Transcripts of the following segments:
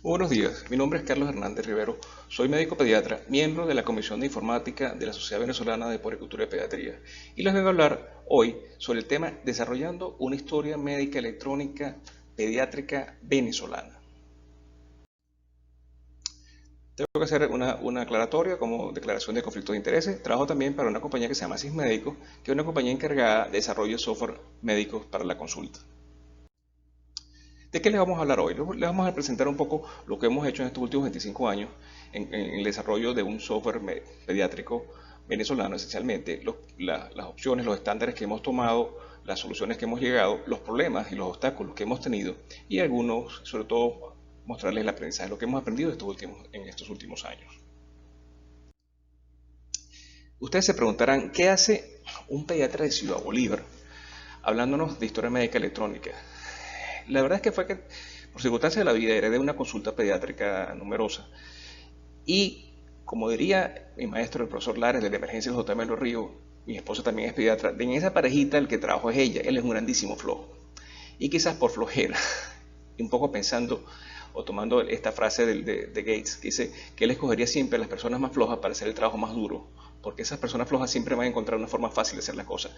Buenos días, mi nombre es Carlos Hernández Rivero, soy médico pediatra, miembro de la Comisión de Informática de la Sociedad Venezolana de Puericultura y Pediatría, y les vengo a hablar hoy sobre el tema desarrollando una historia médica electrónica pediátrica venezolana. Tengo que hacer una aclaratoria como declaración de conflicto de intereses. Trabajo también para una compañía que se llama Sysmédico, que es una compañía encargada de desarrollo de software médico para la consulta. ¿De qué les vamos a hablar hoy? Les vamos a presentar un poco lo que hemos hecho en estos últimos 25 años en el desarrollo de un software pediátrico venezolano, esencialmente, las opciones, los estándares que hemos tomado, las soluciones que hemos llegado, los problemas y los obstáculos que hemos tenido y algunos, sobre todo, mostrarles el aprendizaje, lo que hemos aprendido en estos últimos años. Ustedes se preguntarán, ¿qué hace un pediatra de Ciudad Bolívar hablándonos de historia médica electrónica? La verdad es que fue que, por circunstancias de la vida, heredé una consulta pediátrica numerosa. Y, como diría mi maestro, el profesor Lares, de la emergencia del J. Melo Río, mi esposa también es pediatra, en esa parejita el que trabajo es ella, él es un grandísimo flojo. Y quizás por flojera, y un poco pensando o tomando esta frase de Gates, que dice que él escogería siempre a las personas más flojas para hacer el trabajo más duro, porque esas personas flojas siempre van a encontrar una forma fácil de hacer las cosas.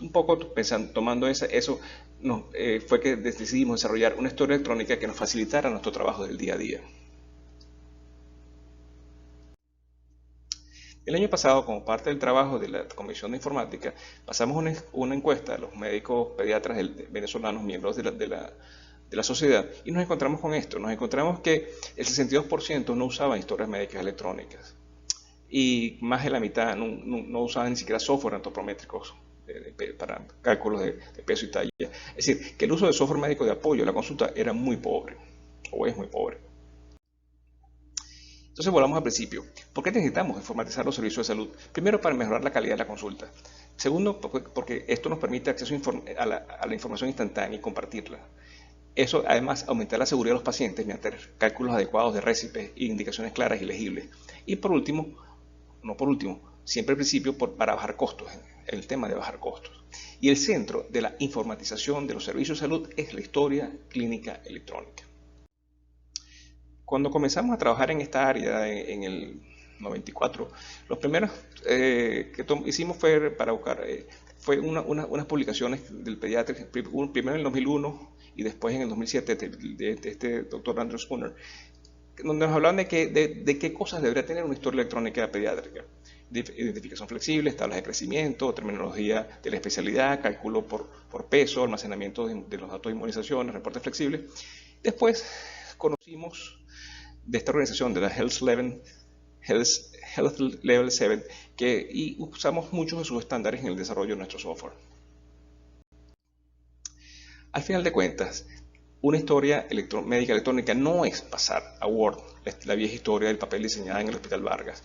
Un poco pensando, tomando eso, fue que decidimos desarrollar una historia electrónica que nos facilitara nuestro trabajo del día a día. El año pasado, como parte del trabajo de la Comisión de Informática, pasamos una encuesta a los médicos pediatras venezolanos, miembros de la sociedad, y nos encontramos con esto. Nos encontramos que el 62% no usaban historias médicas electrónicas y más de la mitad no usaban ni siquiera software antropométricos para cálculos de peso y talla. Es decir, que el uso de software médico de apoyo a la consulta era muy pobre, o es muy pobre. Entonces volvamos al principio. ¿Por qué necesitamos informatizar los servicios de salud? Primero, para mejorar la calidad de la consulta. Segundo, porque esto nos permite acceso a la información instantánea y compartirla. Eso, además, aumenta la seguridad de los pacientes mediante cálculos adecuados de récipes e indicaciones claras y legibles. Y por último, no por último, siempre al principio para bajar costos, el tema de bajar costos. Y el centro de la informatización de los servicios de salud es la historia clínica electrónica. Cuando comenzamos a trabajar en esta área en el 94, los primeros que hicimos fue para buscar, fue unas publicaciones del pediatra, primero en el 2001 y después en el 2007 de este doctor Andrew Spooner, donde nos hablaban de qué cosas debería tener una historia electrónica pediátrica. Identificación flexible, tablas de crecimiento, terminología de la especialidad, cálculo por peso, almacenamiento de los datos de inmunizaciones, reportes flexibles. Después conocimos de esta organización, de la Health Level 7, y usamos muchos de sus estándares en el desarrollo de nuestro software. Al final de cuentas, una historia médica electrónica no es pasar a Word, la vieja historia del papel diseñada en el Hospital Vargas.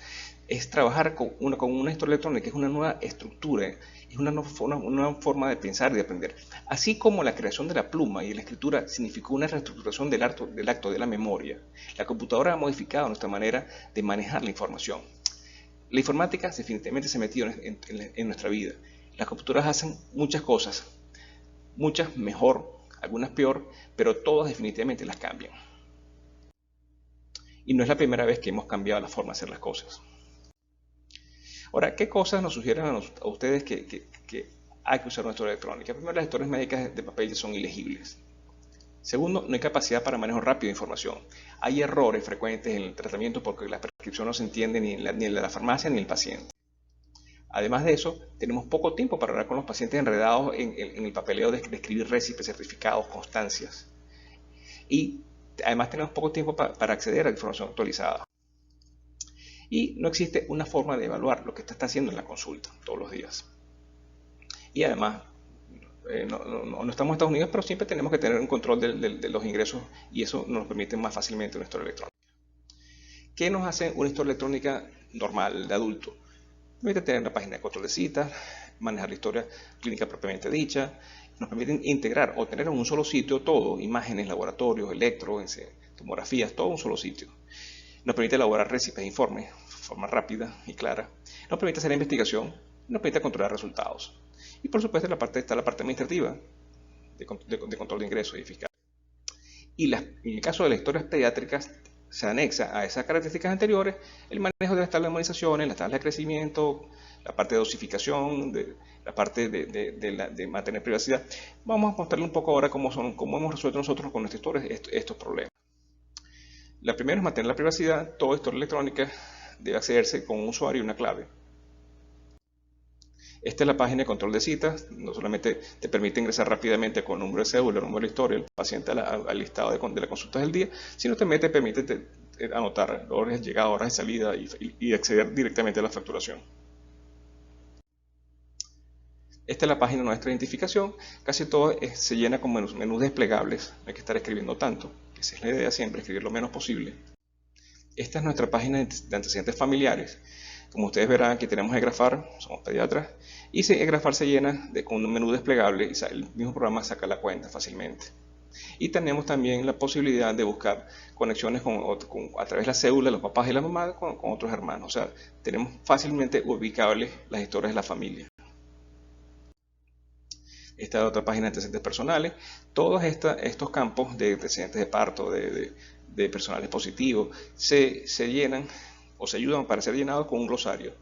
Es trabajar con una historia electrónica, es una nueva estructura, es una nueva forma de pensar y de aprender. Así como la creación de la pluma y de la escritura significó una reestructuración del acto de la memoria, la computadora ha modificado nuestra manera de manejar la información. La informática definitivamente se metió en nuestra vida. Las computadoras hacen muchas cosas, muchas mejor, algunas peor, pero todas definitivamente las cambian. Y no es la primera vez que hemos cambiado la forma de hacer las cosas. Ahora, ¿qué cosas nos sugieren a ustedes que hay que usar una historia electrónica? Primero, las historias médicas de papel son ilegibles. Segundo, no hay capacidad para manejo rápido de información. Hay errores frecuentes en el tratamiento porque la prescripción no se entiende ni en la farmacia ni en el paciente. Además de eso, tenemos poco tiempo para hablar con los pacientes enredados en el papeleo de escribir récipes, certificados, constancias. Y además tenemos poco tiempo para acceder a la información actualizada. Y no existe una forma de evaluar lo que está haciendo en la consulta todos los días. Y además, no estamos en Estados Unidos, pero siempre tenemos que tener un control de los ingresos y eso nos permite más fácilmente una historia electrónica. ¿Qué nos hace una historia electrónica normal, de adulto? Permite tener una página de control de citas, manejar la historia clínica propiamente dicha, nos permite integrar o tener en un solo sitio todo, imágenes, laboratorios, electro, tomografías, todo en un solo sitio. Nos permite elaborar récipes e informes de forma rápida y clara. Nos permite hacer investigación, nos permite controlar resultados. Y por supuesto está la parte administrativa de control de ingresos y fiscal. en el caso de las historias pediátricas, se anexa a esas características anteriores el manejo de las tablas de inmunizaciones, las tablas de crecimiento, la parte de dosificación, la parte de mantener privacidad. Vamos a mostrarle un poco ahora cómo hemos resuelto nosotros con nuestras historias estos problemas. La primera es mantener la privacidad. Toda historia electrónica debe accederse con un usuario y una clave. Esta es la página de control de citas. No solamente te permite ingresar rápidamente con número de cédula, número de historia, el paciente al listado de las consultas del día, sino también te permite anotar horas de llegada, horas de salida y acceder directamente a la facturación. Esta es la página nuestra de identificación. Casi todo se llena con menús desplegables. No hay que estar escribiendo tanto, que esa es la idea siempre, escribir lo menos posible. Esta es nuestra página de antecedentes familiares. Como ustedes verán, aquí tenemos EGRAFAR, somos pediatras, y EGRAFAR se llena con un menú desplegable y el mismo programa saca la cuenta fácilmente. Y tenemos también la posibilidad de buscar conexiones a través de la cédula de los papás y las mamás con otros hermanos. O sea, tenemos fácilmente ubicables las historias de la familia. Esta es otra página de antecedentes personales. Todos estos campos de antecedentes de parto, de personales positivos, se llenan o se ayudan para ser llenados con un glosario.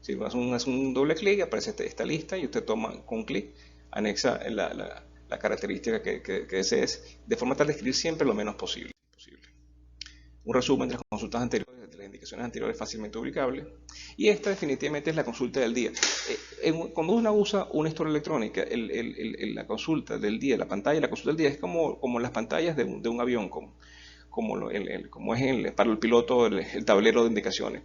Si hace un doble clic, aparece esta lista y usted toma con un clic, anexa la característica que desees, de forma tal de escribir siempre lo menos posible. Un resumen de las consultas anteriores, de las indicaciones anteriores fácilmente ubicable. Y esta definitivamente es la consulta del día. Cuando uno usa una historia electrónica, la consulta del día, la pantalla de la consulta del día es como las pantallas de un avión, como es para el piloto el tablero de indicaciones.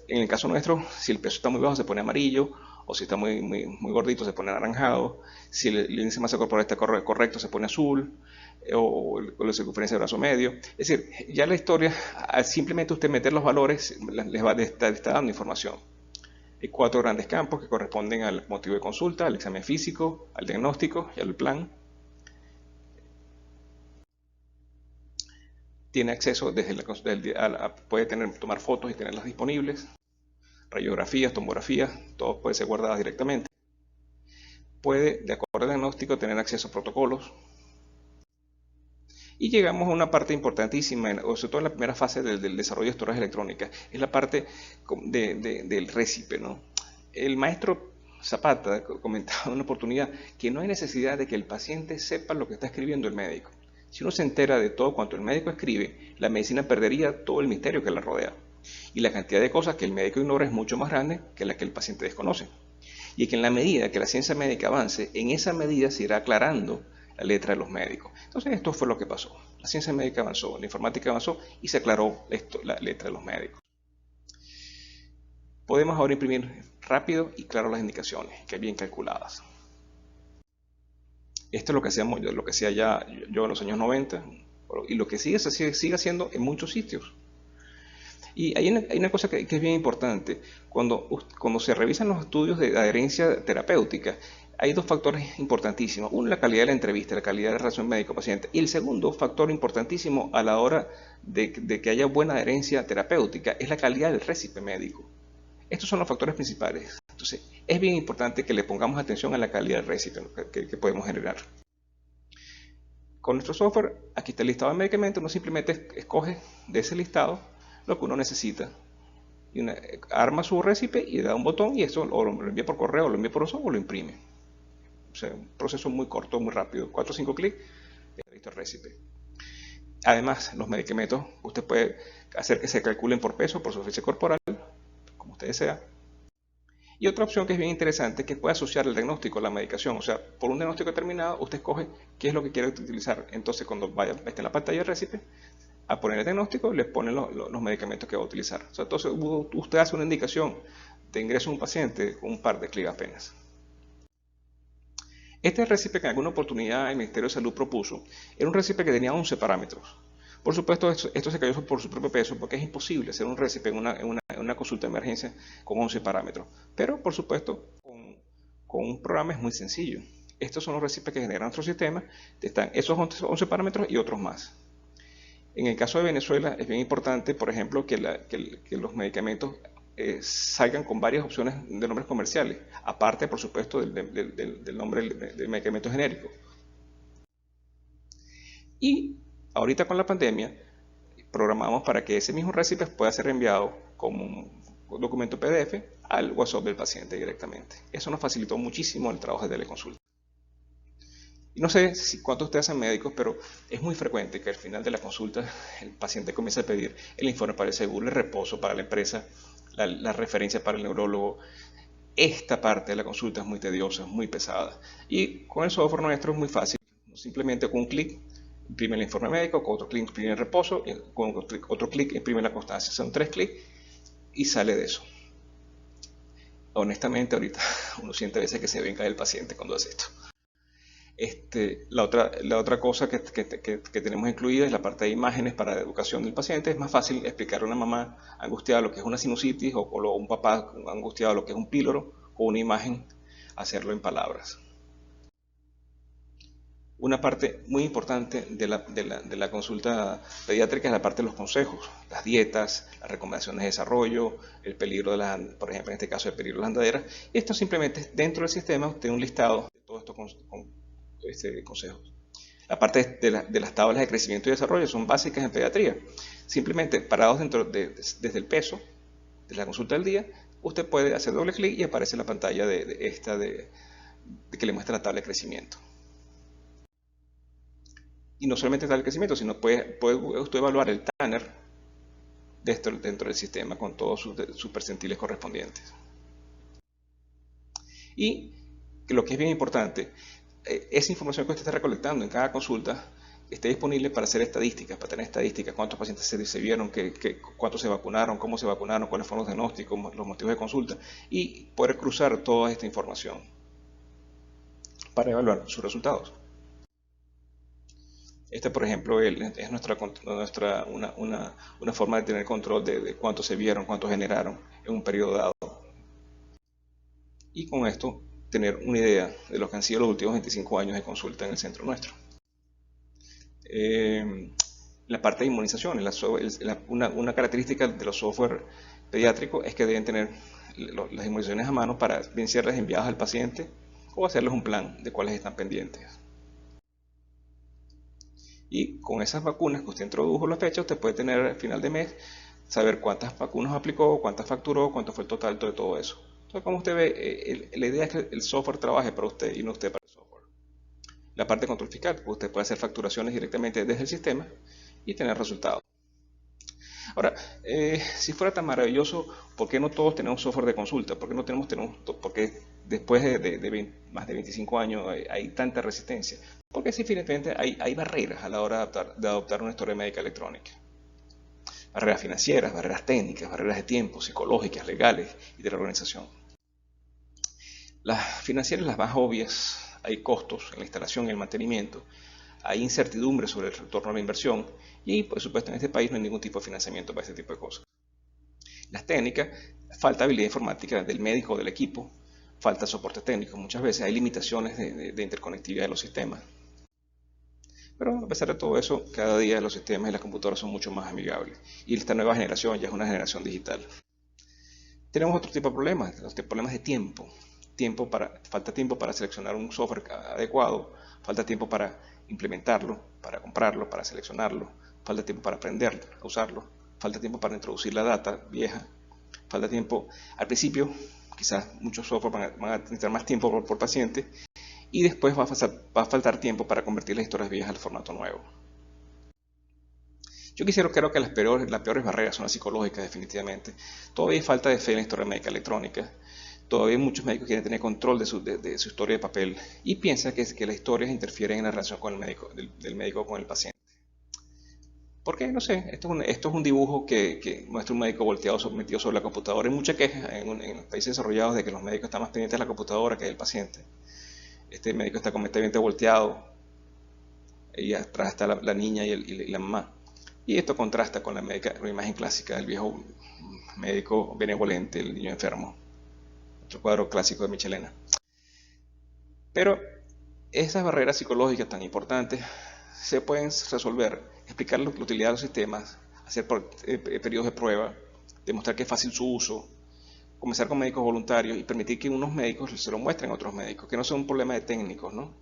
En el caso nuestro, si el peso está muy bajo se pone amarillo, o si está muy gordito se pone anaranjado, si el índice de masa corporal está correcto se pone azul, o la circunferencia de brazo medio. Es decir, ya la historia, al simplemente usted meter los valores, les está dando información. Hay 4 grandes campos que corresponden al motivo de consulta, al examen físico, al diagnóstico y al plan. Tiene acceso puede tomar fotos y tenerlas disponibles, radiografías, tomografías, todo puede ser guardado directamente. Puede, de acuerdo al diagnóstico, tener acceso a protocolos. Y llegamos a una parte importantísima, sobre todo en la primera fase del desarrollo de historias electrónicas, es la parte del récipe, ¿no? El maestro Zapata comentaba en una oportunidad que no hay necesidad de que el paciente sepa lo que está escribiendo el médico. Si uno se entera de todo cuanto el médico escribe, la medicina perdería todo el misterio que la rodea. Y la cantidad de cosas que el médico ignora es mucho más grande que la que el paciente desconoce. Y que en la medida que la ciencia médica avance, en esa medida se irá aclarando la letra de los médicos. Entonces esto fue lo que pasó. La ciencia médica avanzó, la informática avanzó y se aclaró la letra de los médicos. Podemos ahora imprimir rápido y claro las indicaciones, que bien calculadas. Esto es lo que hacíamos, lo que hacía ya yo en los años 90 y lo que sigue haciendo en muchos sitios. Y hay una cosa que es bien importante. Cuando se revisan los estudios de adherencia terapéutica, hay 2 factores importantísimos. Uno, la calidad de la entrevista, la calidad de la relación médico-paciente. Y el segundo factor importantísimo a la hora de que haya buena adherencia terapéutica es la calidad del récipe médico. Estos son los factores principales. Entonces, es bien importante que le pongamos atención a la calidad del récipe que podemos generar. Con nuestro software, aquí está el listado de medicamentos. Uno simplemente escoge de ese listado lo que uno necesita. Y arma su récipe y le da un botón y eso o lo envía por correo, lo envía por OSO o lo imprime. O sea, un proceso muy corto, muy rápido. 4 o 5 clics y listo el récipe. Además, los medicamentos, usted puede hacer que se calculen por peso, por superficie corporal, como usted desea. Y otra opción que es bien interesante es que puede asociar el diagnóstico a la medicación. O sea, por un diagnóstico determinado, usted escoge qué es lo que quiere utilizar. Entonces, cuando esté en la pantalla del récipe, a poner el diagnóstico, le pone los medicamentos que va a utilizar. O sea, entonces, usted hace una indicación de ingreso a un paciente con un par de clics apenas. Este récipe que en alguna oportunidad el Ministerio de Salud propuso, era un récipe que tenía 11 parámetros. Por supuesto, esto se cayó por su propio peso, porque es imposible hacer un récipe en una consulta de emergencia con 11 parámetros. Pero, por supuesto, con un programa es muy sencillo. Estos son los récipes que genera nuestro sistema. Están esos 11 parámetros y otros más. En el caso de Venezuela es bien importante, por ejemplo, que los medicamentos salgan con varias opciones de nombres comerciales, aparte, por supuesto, del nombre del medicamento genérico. Y Ahorita con la pandemia, programamos para que ese mismo récipe pueda ser enviado como un documento PDF al WhatsApp del paciente directamente. Eso nos facilitó muchísimo el trabajo de teleconsulta. Y no sé si cuántos de ustedes son médicos, pero es muy frecuente que al final de la consulta el paciente comience a pedir el informe para el seguro, el reposo para la empresa, la referencia para el neurólogo. Esta parte de la consulta es muy tediosa, muy pesada. Y con el software nuestro es muy fácil. Simplemente con un clic imprime el informe médico, con otro clic imprime el reposo, y con otro clic imprime la constancia. Son 3 clics y sale de eso. Honestamente, ahorita uno siente a veces que se venga el paciente cuando hace esto. La otra cosa que tenemos incluida es la parte de imágenes para la educación del paciente. Es más fácil explicarle a una mamá angustiada lo que es una sinusitis o a un papá angustiado lo que es un píloro con una imagen, hacerlo en palabras. Una parte muy importante de la consulta pediátrica es la parte de los consejos, las dietas, las recomendaciones de desarrollo, el peligro por ejemplo, en este caso, el peligro de las andaderas. Y esto simplemente dentro del sistema usted tiene un listado de todos estos consejos. La parte de las tablas de crecimiento y desarrollo son básicas en pediatría. Simplemente parados desde el peso de la consulta del día, usted puede hacer doble clic y aparece la pantalla de que le muestra la tabla de crecimiento. Y no solamente tabla de crecimiento, sino puede usted evaluar el Tanner dentro del sistema con todos sus percentiles correspondientes. Y lo que es bien importante, esa información que usted está recolectando en cada consulta esté disponible para hacer estadísticas, para tener estadísticas, cuántos pacientes se vieron, cuántos se vacunaron, cómo se vacunaron, cuáles fueron los diagnósticos, los motivos de consulta, y poder cruzar toda esta información para evaluar sus resultados. Esta, por ejemplo, es una forma de tener control de cuántos se vieron, cuántos generaron en un periodo dado. Y con esto, tener una idea de lo que han sido los últimos 25 años de consulta en el centro nuestro. La parte de inmunizaciones, una característica de los software pediátricos es que deben tener las inmunizaciones a mano para bien serlas enviadas al paciente o hacerles un plan de cuáles están pendientes. Y con esas vacunas que usted introdujo la fecha, usted puede tener al final de mes, saber cuántas vacunas aplicó, cuántas facturó, cuánto fue el total de todo eso. Entonces, como usted ve, la idea es que el software trabaje para usted y no usted para el software. La parte de control fiscal, usted puede hacer facturaciones directamente desde el sistema y tener resultados. Ahora, si fuera tan maravilloso, ¿por qué no todos tenemos software de consulta? ¿Por qué no porque después de más de 25 años hay tanta resistencia? Porque simplemente hay barreras a la hora de adoptar una historia médica electrónica. Barreras financieras, barreras técnicas, barreras de tiempo, psicológicas, legales y de la organización. Las financieras, las más obvias, hay costos en la instalación y el mantenimiento, hay incertidumbre sobre el retorno a la inversión y, por supuesto, en este país no hay ningún tipo de financiamiento para este tipo de cosas. Las técnicas, falta habilidad informática del médico o del equipo, falta soporte técnico. Muchas veces hay limitaciones de interconectividad de los sistemas. Pero a pesar de todo eso, cada día los sistemas y las computadoras son mucho más amigables. Y esta nueva generación ya es una generación digital. Tenemos otro tipo de problemas, los problemas de tiempo. Falta tiempo para seleccionar un software adecuado, falta tiempo para implementarlo, para comprarlo, para seleccionarlo, falta tiempo para aprender a usarlo, falta tiempo para introducir la data vieja, falta tiempo al principio, quizás muchos software van a necesitar más tiempo por paciente y después va a faltar tiempo para convertir las historias viejas al formato nuevo. Yo creo que las peores barreras son las psicológicas definitivamente. Todavía hay falta de fe en la historia médica electrónica. Todavía muchos médicos quieren tener control de su historia de papel y piensan que las historias interfieren en la relación con el médico, del médico con el paciente. ¿Por qué? No sé, esto es un dibujo que muestra un médico volteado, metido sobre la computadora. Hay mucha queja en los países desarrollados de que los médicos están más pendientes de la computadora que del paciente. Este médico está completamente volteado y atrás está la niña y la mamá. Y esto contrasta con la imagen clásica del viejo médico benevolente, el niño enfermo. Otro cuadro clásico de Michelena. Pero esas barreras psicológicas tan importantes se pueden resolver, explicar la utilidad de los sistemas, hacer periodos de prueba, demostrar que es fácil su uso, comenzar con médicos voluntarios y permitir que unos médicos se lo muestren a otros médicos, que no sea un problema de técnicos, ¿no?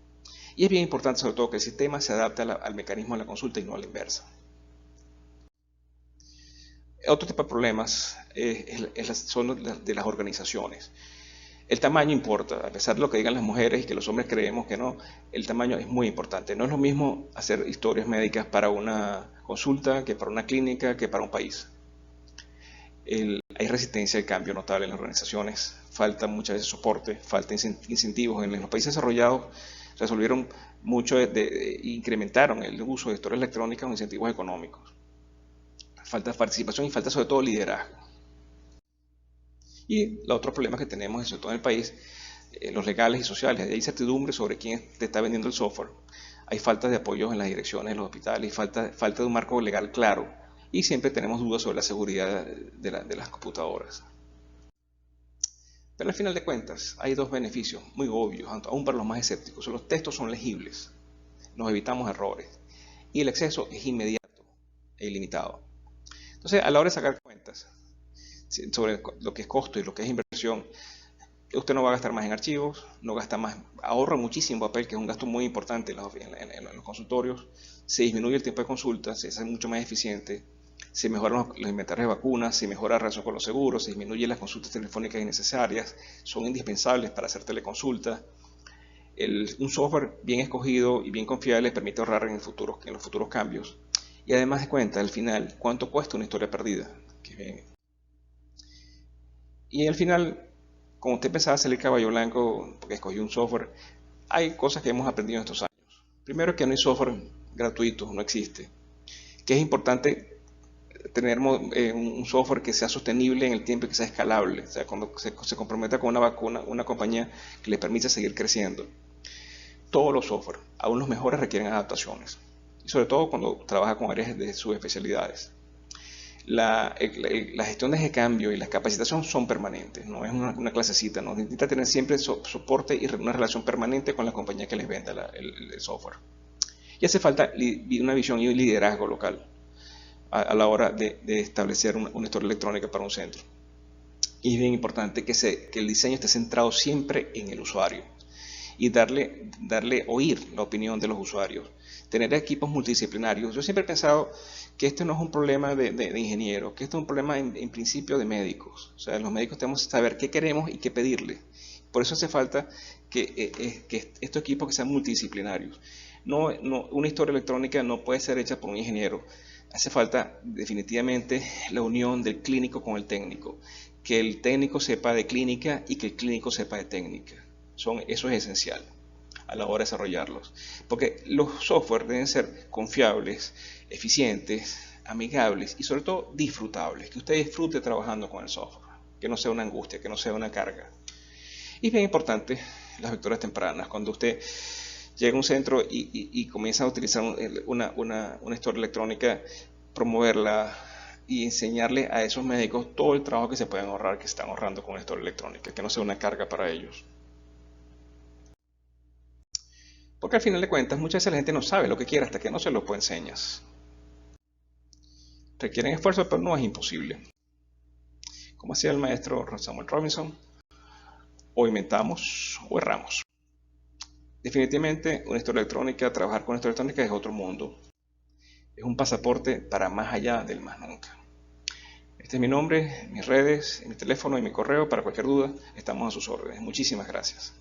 Y es bien importante sobre todo que el sistema se adapte al mecanismo de la consulta y no a la inversa. Otro tipo de problemas son los de las organizaciones. El tamaño importa, a pesar de lo que digan las mujeres y que los hombres creemos que no, el tamaño es muy importante. No es lo mismo hacer historias médicas para una consulta que para una clínica que para un país. Hay resistencia al cambio notable en las organizaciones, falta muchas veces soporte, falta incentivos. En los países desarrollados resolvieron mucho, incrementaron el uso de historias electrónicas con incentivos económicos. Falta participación y falta sobre todo liderazgo. Y los otros problemas que tenemos, sobre todo en el país, los legales y sociales. Hay incertidumbre sobre quién te está vendiendo el software. Hay falta de apoyos en las direcciones de los hospitales, y falta de un marco legal claro. Y siempre tenemos dudas sobre la seguridad de las computadoras. Pero al final de cuentas, hay dos beneficios muy obvios, aún para los más escépticos. Los textos son legibles, nos evitamos errores y el acceso es inmediato e ilimitado. Entonces, a la hora de sacar cuentas sobre lo que es costo y lo que es inversión, usted no va a gastar más en archivos, no gasta más, ahorra muchísimo papel, que es un gasto muy importante en los consultorios, se disminuye el tiempo de consulta, se hace mucho más eficiente, se mejoran los inventarios de vacunas, se mejora la relación con los seguros, se disminuyen las consultas telefónicas innecesarias, son indispensables para hacer teleconsultas. Un software bien escogido y bien confiable permite ahorrar en los futuros cambios. Y además de cuenta, al final, ¿cuánto cuesta una historia perdida? Y al final, como usted pensaba salir caballo blanco porque escogió un software, hay cosas que hemos aprendido en estos años. Primero, que no hay software gratuito, no existe. Que es importante tener un software que sea sostenible en el tiempo y que sea escalable. O sea, cuando se comprometa con una vacuna, una compañía que le permita seguir creciendo. Todos los software, aún los mejores, requieren adaptaciones. Y sobre todo cuando trabaja con áreas de subespecialidades. La gestión de ese cambio y la capacitación son permanentes, no es una clasecita, no necesita tener siempre soporte y una relación permanente con la compañía que les venda el software. Y hace falta una visión y un liderazgo local a la hora de establecer una historia electrónica para un centro. Y es bien importante que el diseño esté centrado siempre en el usuario y darle oír la opinión de los usuarios, tener equipos multidisciplinarios. Yo siempre he pensado que este no es un problema de ingenieros, que este es un problema en principio de médicos. O sea, los médicos tenemos que saber qué queremos y qué pedirle. Por eso hace falta que estos equipos que sean multidisciplinarios. Una historia electrónica no puede ser hecha por un ingeniero. Hace falta definitivamente la unión del clínico con el técnico. Que el técnico sepa de clínica y que el clínico sepa de técnica. Eso es esencial a la hora de desarrollarlos. Porque los software deben ser confiables, eficientes, amigables y sobre todo disfrutables. Que usted disfrute trabajando con el software. Que no sea una angustia, que no sea una carga. Y bien importante, las victorias tempranas. Cuando usted llega a un centro y comienza a utilizar una historia electrónica, promoverla y enseñarle a esos médicos todo el trabajo que se pueden ahorrar, que están ahorrando con la historia electrónica, que no sea una carga para ellos. Porque al final de cuentas, muchas veces la gente no sabe lo que quiere hasta que no se lo enseñas. Requieren esfuerzo, pero no es imposible. Como hacía el maestro Samuel Robinson, o inventamos o erramos. Definitivamente, una historia electrónica, trabajar con una historia electrónica es otro mundo. Es un pasaporte para más allá del más nunca. Este es mi nombre, mis redes, mi teléfono y mi correo. Para cualquier duda, estamos a sus órdenes. Muchísimas gracias.